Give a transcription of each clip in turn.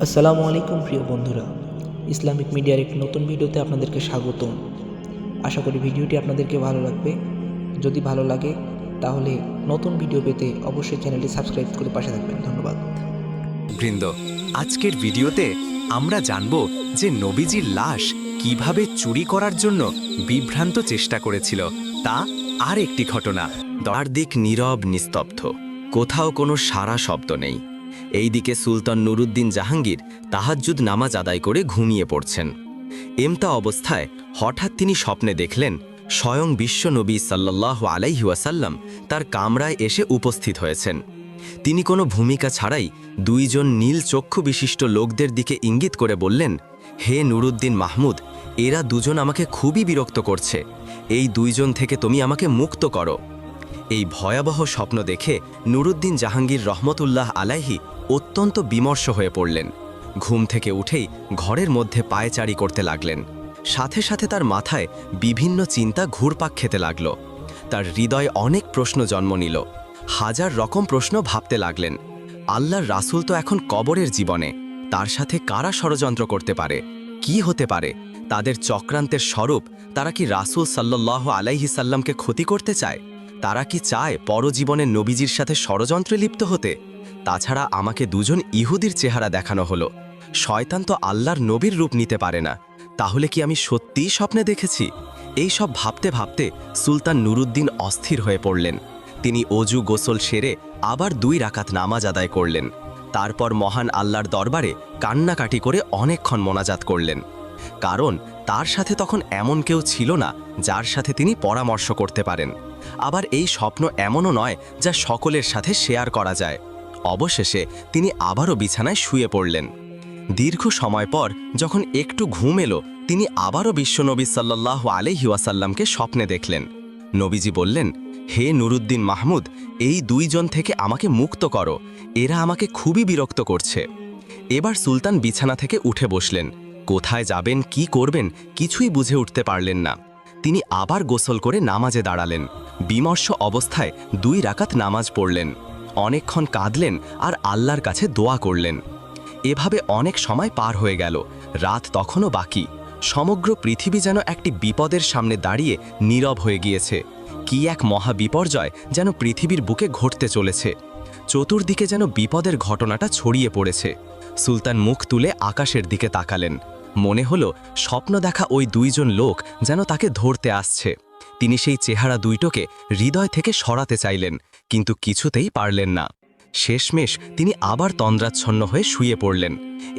আসসালামু আলাইকুম প্রিয় বন্ধুরা, ইসলামিক মিডিয়ার এক নতুন ভিডিওতে আপনাদেরকে স্বাগতম। আশা করি ভিডিওটি আপনাদেরকে ভালো লাগবে। যদি ভালো লাগে তাহলে নতুন ভিডিও পেতে অবশ্যই চ্যানেলটি সাবস্ক্রাইব করে পাশে থাকবেন। ধন্যবাদ। বৃন্দ, আজকের ভিডিওতে আমরা জানব যে নবীজির লাশ কিভাবে চুরি করার জন্য বিভ্রান্ত চেষ্টা করেছিল, তা আর একটি ঘটনা। চারদিক নীরব নিস্তব্ধ, কোথাও কোনো সারা শব্দ নেই। এইদিকে সুলতান নুরুদ্দিন জাহাঙ্গীর তাহাজ্জুদ নামাজ আদায় করে ঘুমিয়ে পড়ছেন। এমতা অবস্থায় হঠাৎ তিনি স্বপ্নে দেখলেন স্বয়ং বিশ্বনবী সাল্লাল্লাহু আলাইহি ওয়াসাল্লাম তার কামরায় এসে উপস্থিত হয়েছেন। তিনি কোনো ভূমিকা ছাড়াই দুইজন নীল চক্ষু বিশিষ্ট লোকদের দিকে ইঙ্গিত করে বললেন, হে নুরুদ্দিন মাহমুদ, এরা দুজন আমাকে খুবই বিরক্ত করছে। এই দুইজন থেকে তুমি আমাকে মুক্ত করো। এই ভয়াবহ স্বপ্ন দেখে নুরুদ্দিন জাহাঙ্গীর রহমতুল্লাহ আলাইহি অত্যন্ত বিমর্ষ হয়ে পড়লেন। ঘুম থেকে উঠেই ঘরের মধ্যে পায়চারি করতে লাগলেন। সাথে সাথে তার মাথায় বিভিন্ন চিন্তা ঘুরপাক খেতে লাগল। তার হৃদয়ে অনেক প্রশ্ন জন্ম নিল। হাজার রকম প্রশ্ন ভাবতে লাগলেন। আল্লাহর রাসূল তো এখন কবরের জীবনে, তার সাথে কারা ষড়যন্ত্র করতে পারে? কি হতে পারে তাদের চক্রান্তের স্বরূপ? তারা কি রাসূল সাল্লাল্লাহু আলাইহি সাল্লামকে ক্ষতি করতে চায়? তারা কি চায় পরজীবনে নবীজির সাথে ষড়যন্ত্রে লিপ্ত হতে? তাছাড়া আমাকে দুজন ইহুদির চেহারা দেখানো হলো। শয়তান তো আল্লাহর নবীর রূপ নিতে পারে না। তাহলে কি আমি সত্যিই স্বপ্নে দেখেছি? এই সব ভাবতে ভাবতে সুলতান নুরুদ্দিন অস্থির হয়ে পড়লেন। তিনি অজু গোসল সেরে আবার 2 রাকাত নামাজ আদায় করলেন। তারপর মহান আল্লাহর দরবারে কান্নাকাটি করে অনেকক্ষণ মোনাজাত করলেন। কারণ তার সাথে তখন এমন কেউ ছিল না যার সাথে তিনি পরামর্শ করতে পারেন। আবার এই স্বপ্ন এমনও নয় যা সকলের সাথে শেয়ার করা যায়। অবশেষে তিনি আবারও বিছানায় শুয়ে পড়লেন। দীর্ঘ সময় পর যখন একটু ঘুম এলো, তিনি আবারও বিশ্বনবী সাল্লাল্লাহু আলাইহি ওয়াসাল্লামকে স্বপ্নে দেখলেন। নবীজি বললেন, হে নুরুদ্দিন মাহমুদ, এই দুইজন থেকে আমাকে মুক্ত করো, এরা আমাকে খুবই বিরক্ত করছে। এবার সুলতান বিছানা থেকে উঠে বসলেন। কোথায় যাবেন, কি করবেন কিছুই বুঝে উঠতে পারলেন না। তিনি আবার গোসল করে নামাজে দাঁড়ালেন। বিমর্ষ অবস্থায় 2 রাকাত নামাজ পড়লেন। অনেকক্ষণ কাঁদলেন আর আল্লাহর কাছে দোয়া করলেন। এভাবে অনেক সময় পার হয়ে গেল। রাত তখনও বাকি। সমগ্র পৃথিবী যেন একটি বিপদের সামনে দাঁড়িয়ে নীরব হয়ে গিয়েছে। কি এক মহা বিপর্যয় যেন পৃথিবীর বুকে ঘটতে চলেছে। চতুর্দিকে যেন বিপদের ঘটনাটা ছড়িয়ে পড়েছে। সুলতান মুখ তুলে আকাশের দিকে তাকালেন। মনে হলো স্বপ্ন দেখা ওই দুইজন লোক যেন তাকে ধরতে আসছে। তিনি সেই চেহারা দুইটোকে হৃদয় থেকে সরাতে চাইলেন, কিন্তু কিছুতেই পারলেন না। শেষমেশ তিনি আবার তন্দ্রাচ্ছন্ন হয়ে শুয়ে পড়লেন।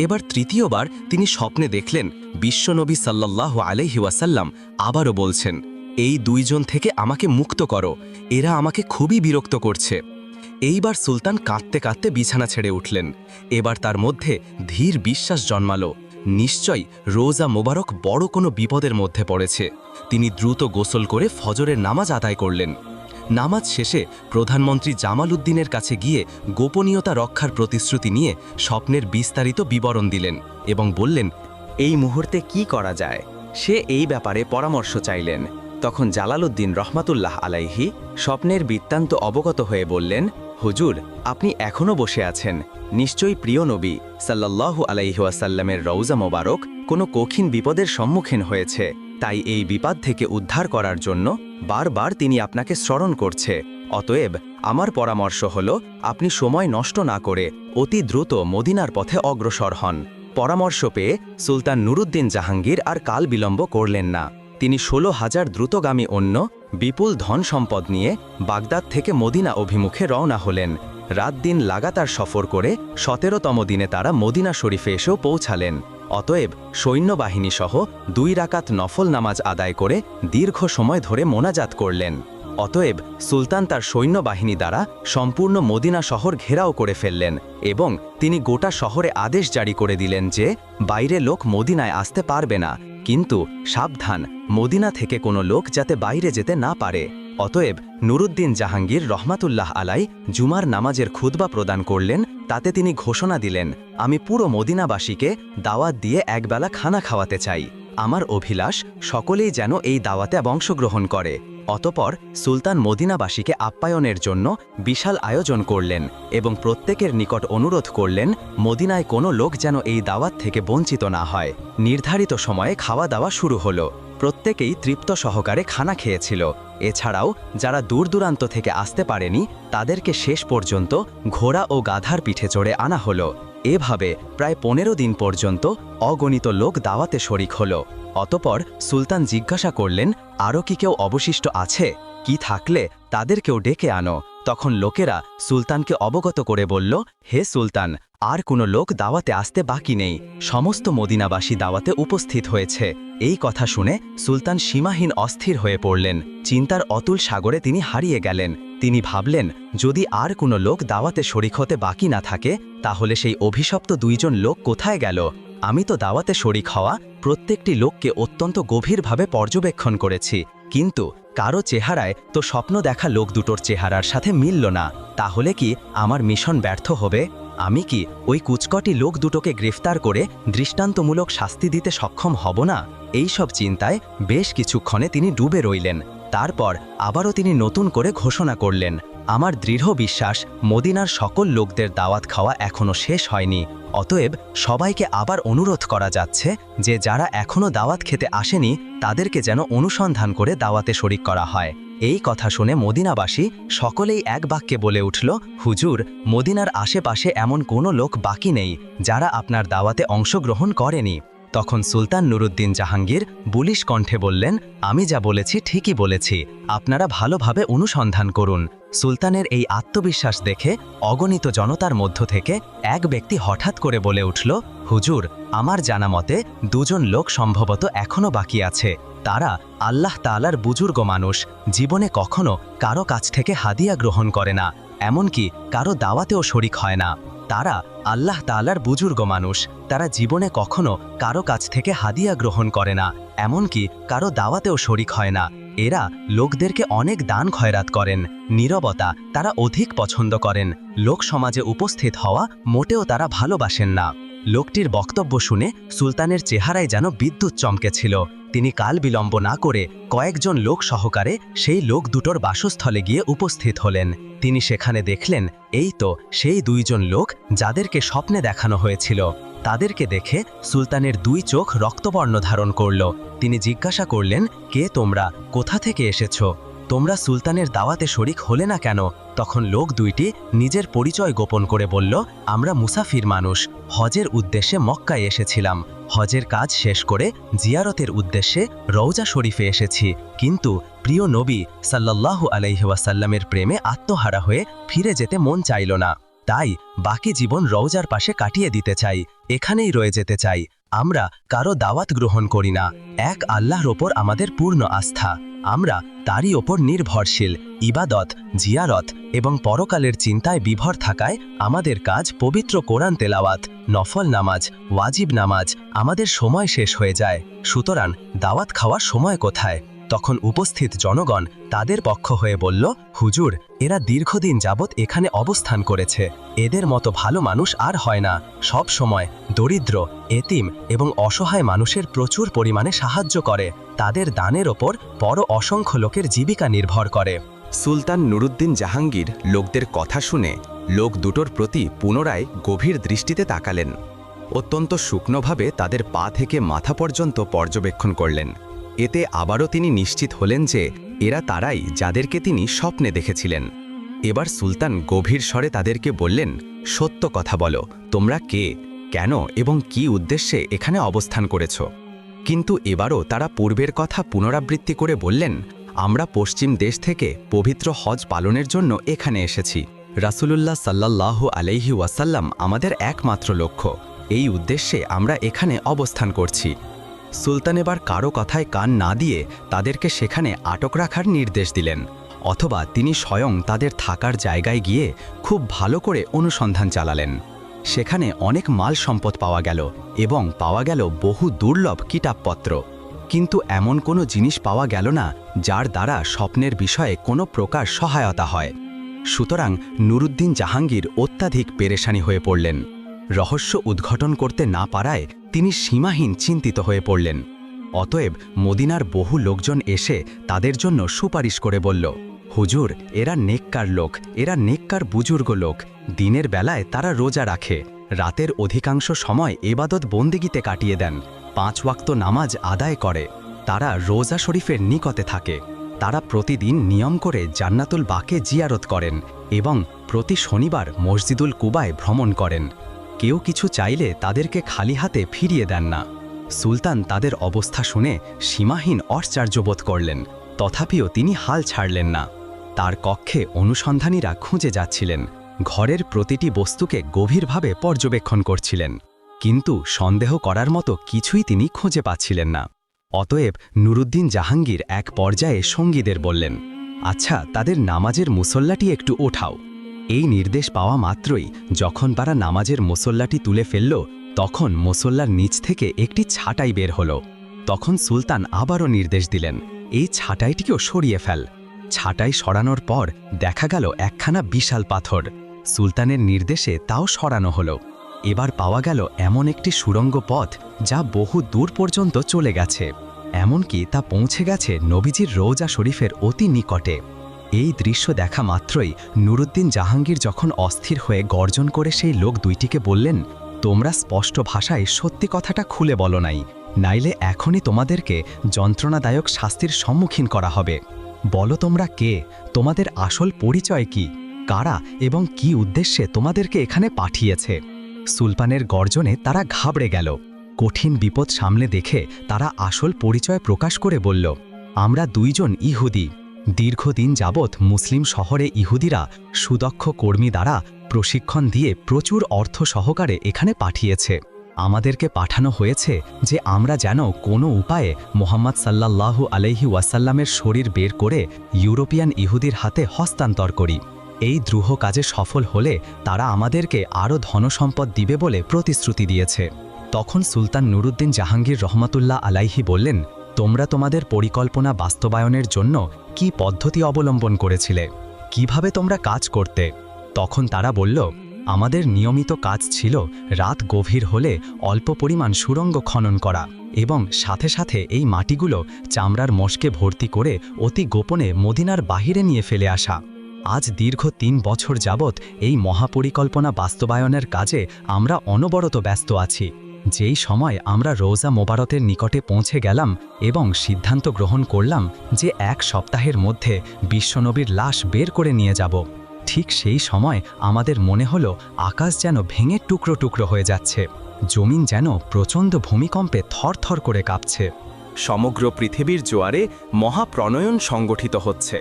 এবার তৃতীয়বার তিনি স্বপ্নে দেখলেন বিশ্বনবী সাল্লাল্লাহু আলাইহি ওয়াসাল্লাম আবারও বলছেন, এই দুইজন থেকে আমাকে মুক্ত করো, এরা আমাকে খুবই বিরক্ত করছে। এইবার সুলতান কাঁদতে কাঁদতে বিছানা ছেড়ে উঠলেন। এবার তার মধ্যে ধীর বিশ্বাস জন্মালো, নিশ্চয়ই রোজা মোবারক বড় কোনো বিপদের মধ্যে পড়েছে। তিনি দ্রুত গোসল করে ফজরের নামাজ আদায় করলেন। নামাজ শেষে প্রধানমন্ত্রী জামাল উদ্দিনের কাছে গিয়ে গোপনীয়তা রক্ষার প্রতিশ্রুতি নিয়ে স্বপ্নের বিস্তারিত বিবরণ দিলেন এবং বললেন, এই মুহূর্তে কি করা যায় সে এই ব্যাপারে পরামর্শ চাইলেন। তখন জালালউদ্দিন রহমাতুল্লাহ আলাইহি স্বপ্নের বৃত্তান্ত অবগত হয়ে বললেন, হুজুর, আপনি এখনও বসে আছেন। নিশ্চয়ই প্রিয় নবী সাল্লাল্লাহু আলাইহি ওয়াসাল্লামের রওজা মোবারক কোনো কঠিন বিপদের সম্মুখীন হয়েছে। তাই এই বিপদ থেকে উদ্ধার করার জন্য বারবার তিনি আপনাকে স্মরণ করছে। অতএব আমার পরামর্শ হলো, আপনি সময় নষ্ট না করে অতি দ্রুত মদিনার পথে অগ্রসর হন। পরামর্শ পেয়ে সুলতান নুরুদ্দিন জাহাঙ্গীর আর কাল বিলম্ব করলেন না। তিনি 16,000 দ্রুতগামী অন্য বিপুল ধন সম্পদ নিয়ে বাগদাদ থেকে মদিনা অভিমুখে রওনা হলেন। রাত দিন লাগাতার সফর করে 17তম দিনে তারা মদিনা শরীফে এসেও পৌঁছালেন। অতএব সৈন্যবাহিনী সহ 2 রাকাত নফল নামাজ আদায় করে দীর্ঘ সময় ধরে মোনাজাত করলেন। অতএব সুলতান তার সৈন্যবাহিনী দ্বারা সম্পূর্ণ মদিনা শহর ঘেরাও করে ফেললেন এবং তিনি গোটা শহরে আদেশ জারি করে দিলেন যে বাইরে লোক মদিনায় আসতে পারবে না, কিন্তু সাবধান, মদিনা থেকে কোনো লোক যাতে বাইরে যেতে না পারে। অতএব নুরুদ্দিন জাহাঙ্গীর রহমাতুল্লাহ আলাই জুমার নামাজের খুতবা প্রদান করলেন। তাতে তিনি ঘোষণা দিলেন, আমি পুরো মদিনাবাসীকে দাওয়াত দিয়ে একবেলা খানা খাওয়াতে চাই। আমার অভিলাষ সকলেই যেন এই দাওয়াতে অংশগ্রহণ করে। অতপর সুলতান মদিনাবাসীকে আপ্যায়নের জন্য বিশাল আয়োজন করলেন এবং প্রত্যেকের নিকট অনুরোধ করলেন মদিনায় কোনো লোক যেন এই দাওয়াত থেকে বঞ্চিত না হয়। নির্ধারিত সময়ে খাওয়া দাওয়া শুরু হলো। প্রত্যেকেই তৃপ্ত সহকারে খানা খেয়েছিল। এছাড়াও যারা দূর দূরান্ত থেকে আসতে পারেনি তাদেরকে শেষ পর্যন্ত ঘোড়া ও গাধার পিঠে চড়ে আনা হলো। এভাবে প্রায় 15 দিন পর্যন্ত অগণিত লোক দাওয়াতে শরিক হলো। অতপর সুলতান জিজ্ঞাসা করলেন, আরও কি কেউ অবশিষ্ট আছে? কি থাকলে তাদেরকেও ডেকে আনো। তখন লোকেরা সুলতানকে অবগত করে বলল, হে সুলতান, আর কোনো লোক দাওয়াতে আসতে বাকি নেই, সমস্ত মদিনাবাসী দাওয়াতে উপস্থিত হয়েছে। এই কথা শুনে সুলতান সীমাহীন অস্থির হয়ে পড়লেন। চিন্তার অতুল সাগরে তিনি হারিয়ে গেলেন। তিনি ভাবলেন, যদি আর কোনো লোক দাওয়াতে শরিক হতে বাকি না থাকে তাহলে সেই অভিশপ্ত 2 জন লোক কোথায় গেল? আমি তো দাওয়াতে শরিক হওয়া প্রত্যেকটি লোককে অত্যন্ত গভীরভাবে পর্যবেক্ষণ করেছি, কিন্তু কারো চেহারায় তো স্বপ্ন দেখা লোক দুটোর চেহারার সাথে মিলল না। তাহলে কি আমার মিশন ব্যর্থ হবে? আমি কি ওই কুচকটি লোক দুটোকে গ্রেফতার করে দৃষ্টান্তমূলক শাস্তি দিতে সক্ষম হব না? এই সব চিন্তায় বেশ কিছুক্ষণে তিনি ডুবে রইলেন। তারপর আবারও তিনি নতুন করে ঘোষণা করলেন, আমার দৃঢ় বিশ্বাস মদিনার সকল লোকদের দাওয়াত খাওয়া এখনও শেষ হয়নি। অতএব সবাইকে আবার অনুরোধ করা যাচ্ছে যে যারা এখনও দাওয়াত খেতে আসেনি তাদেরকে যেন অনুসন্ধান করে দাওয়াতে শরিক করা হয়। এই কথা শুনে মদিনাবাসী সকলেই এক বাক্যে বলে উঠল, হুজুর, মদিনার আশেপাশে এমন কোনো লোক বাকি নেই যারা আপনার দাওয়াতে অংশগ্রহণ করেনি। তখন সুলতান নুরুদ্দিন জাহাঙ্গীর বুলিশ কণ্ঠে বললেন, আমি যা বলেছি ঠিকই বলেছি, আপনারা ভালোভাবে অনুসন্ধান করুন। সুলতানের এই আত্মবিশ্বাস দেখে অগণিত জনতার মধ্য থেকে এক ব্যক্তি হঠাৎ করে বলে উঠল, হুজুর, আমার জানা মতে 2 জন লোক সম্ভবত এখনও বাকি আছে। তারা আল্লাহ তাআলার বুজুর্গ মানুষ, জীবনে কখনো কারো কাছ থেকে হাদিয়া গ্রহণ করে না, এমনকি কারো দাওয়াতেও শরিক হয় না। তারা আল্লাহ তাআলার বুজুর্গ মানুষ, তারা জীবনে কখনো কারো কাছ থেকে হাদিয়া গ্রহণ করে না, এমনকি কারো দাওয়াতেও শরিক হয় না। এরা লোকদেরকে অনেক দান খয়রাত করেন। নীরবতা তারা অধিক পছন্দ করেন। লোক সমাজে উপস্থিত হওয়া মোটেও তারা ভালোবাসেন না। লোকটির বক্তব্য শুনে সুলতানের চেহারায় যেন বিদ্যুৎ চমকেছিল। তিনি কাল বিলম্ব না করে কয়েকজন লোক সহকারে সেই লোক দুটোর বাসস্থলে গিয়ে উপস্থিত হলেন। তিনি সেখানে দেখলেন, এই তো সেই 2 জন লোক যাদেরকে স্বপ্নে দেখানো হয়েছিল। তাদেরকে দেখে সুলতানের 2 চোখ রক্তবর্ণ ধারণ করল। তিনি জিজ্ঞাসা করলেন, কে তোমরা? কোথা থেকে এসেছো? তোমরা সুলতানের দাওয়াতে শরিক হলে না কেন? তখন লোক 2টি নিজের পরিচয় গোপন করে বলল, আমরা মুসাফির মানুষ, হজের উদ্দেশ্যে মক্কায় এসেছিলাম। হজের কাজ শেষ করে জিয়ারতের উদ্দেশ্যে রওজা শরীফে এসেছি, কিন্তু প্রিয় নবী সাল্লাল্লাহু আলাইহি ওয়াসাল্লামের প্রেমে আত্মহারা হয়ে ফিরে যেতে মন চাইল না। তাই বাকি জীবন রওজার পাশে কাটিয়ে দিতে চাই, এখানেই রয়ে যেতে চাই। আমরা কারো দাওয়াত গ্রহণ করি না। এক আল্লাহর ওপর আমাদের পূর্ণ আস্থা। আমরা তারই ওপর নির্ভরশীল। ইবাদত, জিয়ারত এবং পরকালের চিন্তায় বিভর থাকায় আমাদের কাজ পবিত্র কোরআন তেলাওয়াত, নফল নামাজ, ওয়াজিব নামাজ। আমাদের সময় শেষ হয়ে যায়, সুতরাং দাওয়াত খাওয়ার সময় কোথায়? তখন উপস্থিত জনগণ তাদের পক্ষ হয়ে বলল, হুজুর, এরা দীর্ঘদিন যাবৎ এখানে অবস্থান করেছে, এদের মতো ভালো মানুষ আর হয় না। সব সময় দরিদ্র, এতিম এবং অসহায় মানুষের প্রচুর পরিমাণে সাহায্য করে। তাদের দানের ওপর বড় অসংখ্য লোকের জীবিকা নির্ভর করে। সুলতান নুরুদ্দিন জাহাঙ্গীর লোকদের কথা শুনে লোক দুটোর প্রতি পুনরায় গভীর দৃষ্টিতে তাকালেন। অত্যন্ত সূক্ষ্মভাবে তাদের পা থেকে মাথা পর্যন্ত পর্যবেক্ষণ করলেন। এতে আবারও তিনি নিশ্চিত হলেন যে এরা তারাই যাদেরকে তিনি স্বপ্নে দেখেছিলেন। এবার সুলতান গভীর স্বরে তাদেরকে বললেন, সত্য কথা বলো, তোমরা কে, কেন এবং কি উদ্দেশ্যে এখানে অবস্থান করেছ? কিন্তু এবারও তারা পূর্বের কথা পুনরাবৃত্তি করে বললেন, আমরা পশ্চিম দেশ থেকে পবিত্র হজ পালনের জন্য এখানে এসেছি। রাসূলুল্লাহ সাল্লাল্লাহু আলাইহি ওয়াসাল্লাম আমাদের একমাত্র লক্ষ্য, এই উদ্দেশ্যে আমরা এখানে অবস্থান করছি। সুলতান এবার কারো কথায় কান না দিয়ে তাদেরকে সেখানে আটক রাখার নির্দেশ দিলেন, অথবা তিনি স্বয়ং তাদের থাকার জায়গায় গিয়ে খুব ভালো করে অনুসন্ধান চালালেন। সেখানে অনেক মাল সম্পদ পাওয়া গেল এবং পাওয়া গেল বহু দুর্লভ কিতাবপত্র, কিন্তু এমন কোনো জিনিস পাওয়া গেল না যার দ্বারা স্বপ্নের বিষয়ে কোনো প্রকার সহায়তা হয়। সুতরাং নুরুদ্দিন জাহাঙ্গীর অত্যাধিক পেরেশানি হয়ে পড়লেন। রহস্য উদ্ঘাটন করতে না পারায় তিনি সীমাহীন চিন্তিত হয়ে পড়লেন। অতএব মদিনার বহু লোকজন এসে তাদের জন্য সুপারিশ করে বলল, হুজুর, এরা নেককার লোক, এরা নেককার বুজুর্গ লোক। দিনের বেলায় তারা রোজা রাখে, রাতের অধিকাংশ সময় ইবাদত বন্দেগীতে কাটিয়ে দেন, 5 ওয়াক্ত নামাজ আদায় করে। তারা রোজা শরীফের নিকটে থাকে। তারা প্রতিদিন নিয়ম করে জান্নাতুল বাকে জিয়ারত করেন এবং প্রতি শনিবার মসজিদুল কুবায় ভ্রমণ করেন। কেউ কিছু চাইলে তাদেরকে খালি হাতে ফিরিয়ে দেন না। সুলতান তাদের অবস্থা শুনে সীমাহীন আশ্চর্য বোধ করলেন, তথাপিও তিনি হাল ছাড়লেন না। তার কক্ষে অনুসন্ধানীরা খুঁজে যাচ্ছিলেন, ঘরের প্রতিটি বস্তুকে গভীরভাবে পর্যবেক্ষণ করছিলেন, কিন্তু সন্দেহ করার মতো কিছুই তিনি খুঁজে পাচ্ছিলেন না। অতএব নুরুদ্দিন জাহাঙ্গীর এক পর্যায়ে সঙ্গীদের বললেন, আচ্ছা, তাদের নামাজের মুসল্লাটি একটু ওঠাও। এই নির্দেশ পাওয়া মাত্রই যখন তারা নামাজের মুসল্লাটি তুলে ফেলল, তখন মুসল্লার নিচ থেকে একটি ছাঁটাই বের হল। তখন সুলতান আবারও নির্দেশ দিলেন, এই ছাঁটাইটিকেও সরিয়ে ফেল। ছাঁটাই সরানোর পর দেখা গেল একখানা বিশাল পাথর। সুলতানের নির্দেশে তাও সরানো হলো। এবার পাওয়া গেল এমন একটি সুড়ঙ্গ পথ যা বহু দূর পর্যন্ত চলে গেছে, এমনকি তা পৌঁছে গেছে নবীজির রওজা শরীফের অতি নিকটে। এই দৃশ্য দেখা মাত্রই নুরুদ্দিন জাহাঙ্গীর যখন অস্থির হয়ে গর্জন করে সেই লোক দুইটিকে বললেন, তোমরা স্পষ্ট ভাষায় সত্যি কথাটা খুলে বলো নাই, নাইলে এখনই তোমাদেরকে যন্ত্রণাদায়ক শাস্তির সম্মুখীন করা হবে। বলো তোমরা কে, তোমাদের আসল পরিচয় কি, কারা এবং কি উদ্দেশ্যে তোমাদেরকে এখানে পাঠিয়েছে। সুলতানের গর্জনে তারা ঘাবড়ে গেল। কঠিন বিপদ সামনে দেখে তারা আসল পরিচয় প্রকাশ করে বলল, আমরা 2 জন ইহুদি। দীর্ঘদিন যাবৎ মুসলিম শহরে ইহুদিরা সুদক্ষ কর্মী দ্বারা প্রশিক্ষণ দিয়ে প্রচুর অর্থ সহকারে এখানে পাঠিয়েছে। আমাদেরকে পাঠানো হয়েছে যে আমরা যেন কোনো উপায়ে মুহাম্মদ সাল্লাল্লাহু আলাইহি ওয়াসাল্লামের শরীর বের করে ইউরোপিয়ান ইহুদির হাতে হস্তান্তর করি। এই দ্রুহ কাজে সফল হলে তারা আমাদেরকে আরও ধনসম্পদ দিবে বলে প্রতিশ্রুতি দিয়েছে। তখন সুলতান নুরুদ্দিন জাহাঙ্গীর রহমাতুল্লাহ আলাইহি বললেন, তোমরা তোমাদের পরিকল্পনা বাস্তবায়নের জন্য কি পদ্ধতি অবলম্বন করেছিলে, কিভাবে তোমরা কাজ করতে? তখন তারা বলল, আমাদের নিয়মিত কাজ ছিল রাত গভীর হলে অল্প পরিমাণ সুড়ঙ্গ খনন করা এবং সাথে সাথে এই মাটিগুলো চামড়ার মশকে ভর্তি করে অতি গোপনে মদিনার বাহিরে নিয়ে ফেলে আসা। আজ দীর্ঘ 3 বছর যাবৎ এই মহাপরিকল্পনা বাস্তবায়নের কাজে আমরা অনবরত ব্যস্ত আছি। যেই সময় আমরা রোজা মোবারকের নিকটে পৌঁছে গেলাম এবং সিদ্ধান্ত গ্রহণ করলাম যে 1 সপ্তাহের মধ্যে বিশ্বনবীর লাশ বের করে নিয়ে যাব, ঠিক সেই সময় আমাদের মনে হলো আকাশ যেন ভেঙে টুকরো টুকরো হয়ে যাচ্ছে, জমিন যেন প্রচণ্ড ভূমিকম্পে থরথর করে কাঁপছে। সমগ্র পৃথিবীর জোয়ারে মহাপ্রণয়ন সংগঠিত হচ্ছে।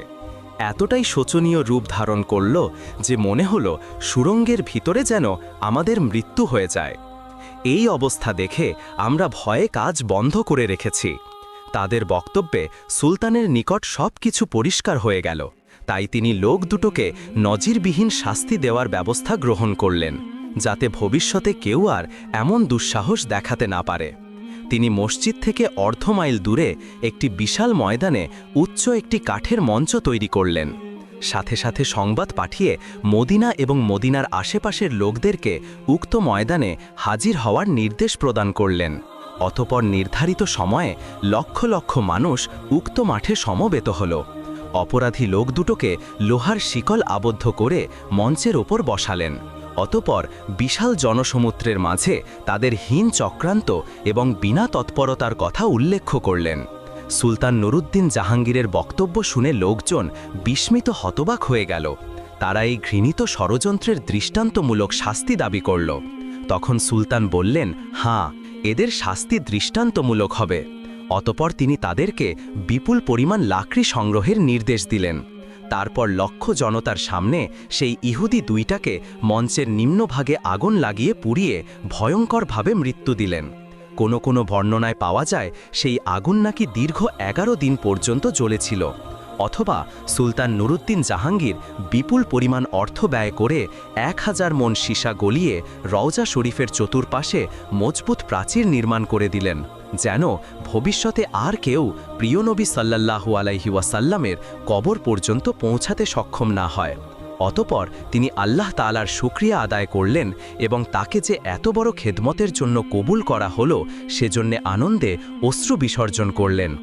এতটাই শোচনীয় রূপ ধারণ করল যে মনে হলো সুড়ঙ্গের ভিতরে যেন আমাদের মৃত্যু হয়ে যায়। এই অবস্থা দেখে আমরা ভয়ে কাজ বন্ধ করে রেখেছি। তাদের বক্তব্যে সুলতানের নিকট সব কিছু পরিষ্কার হয়ে গেল, তাই তিনি লোক দুটোকে নজিরবিহীন শাস্তি দেওয়ার ব্যবস্থা গ্রহণ করলেন, যাতে ভবিষ্যতে কেউ আর এমন দুঃসাহস দেখাতে না পারে। তিনি মসজিদ থেকে অর্ধ মাইল দূরে একটি বিশাল ময়দানে উচ্চ একটি কাঠের মঞ্চ তৈরি করলেন। সাথে সাথে সংবাদ পাঠিয়ে মদিনা এবং মদিনার আশেপাশের লোকদেরকে উক্ত ময়দানে হাজির হওয়ার নির্দেশ প্রদান করলেন। অতঃপর নির্ধারিত সময়ে লক্ষ লক্ষ মানুষ উক্ত মাঠে সমবেত হল। অপরাধী লোক দুটোকে লোহার শিকল আবদ্ধ করে মঞ্চের ওপর বসালেন। অতঃপর বিশাল জনসমুদ্রের মাঝে তাদের হীন চক্রান্ত এবং বিনা তৎপরতার কথা উল্লেখ করলেন। সুলতান নুরুদ্দিন জাহাঙ্গীরের বক্তব্য শুনে লোকজন বিস্মিত হতবাক হয়ে গেল। তারা এই ঘৃণিত ষড়যন্ত্রের দৃষ্টান্তমূলক শাস্তি দাবি করল। তখন সুলতান বললেন, হ্যাঁ, এদের শাস্তি দৃষ্টান্তমূলক হবে। অতঃপর তিনি তাদেরকে বিপুল পরিমাণ লাকড়ি সংগ্রহের নির্দেশ দিলেন। তারপর লক্ষ জনতার সামনে সেই ইহুদি দুইটাকে মঞ্চের নিম্নভাগে আগুন লাগিয়ে পুড়িয়ে ভয়ঙ্করভাবে মৃত্যু দিলেন। কোনো কোনো বর্ণনায় পাওয়া যায় সেই আগুন নাকি দীর্ঘ 11 দিন পর্যন্ত জ্বলেছিল। অথবা সুলতান নুরুদ্দিন জাহাঙ্গীর বিপুল পরিমাণ অর্থ ব্যয় করে 1000 মণ সীসা গলিয়ে রওজা শরীফের চতুর্পাশে মজবুত প্রাচীর নির্মাণ করে দিলেন, যেন ভবিষ্যতে আর কেউ প্রিয় নবী সাল্লাল্লাহু আলাইহি ওয়াসাল্লামের কবর পর্যন্ত পৌঁছাতে সক্ষম না হয়। অতপর তিনি আল্লাহ তাআলার শুকরিয়া আদায় করলেন এবং তাকে যে এত বড় খেদমতের জন্য কবুল করা হলো সেজন্য আনন্দে অশ্রু বিসর্জন করলেন।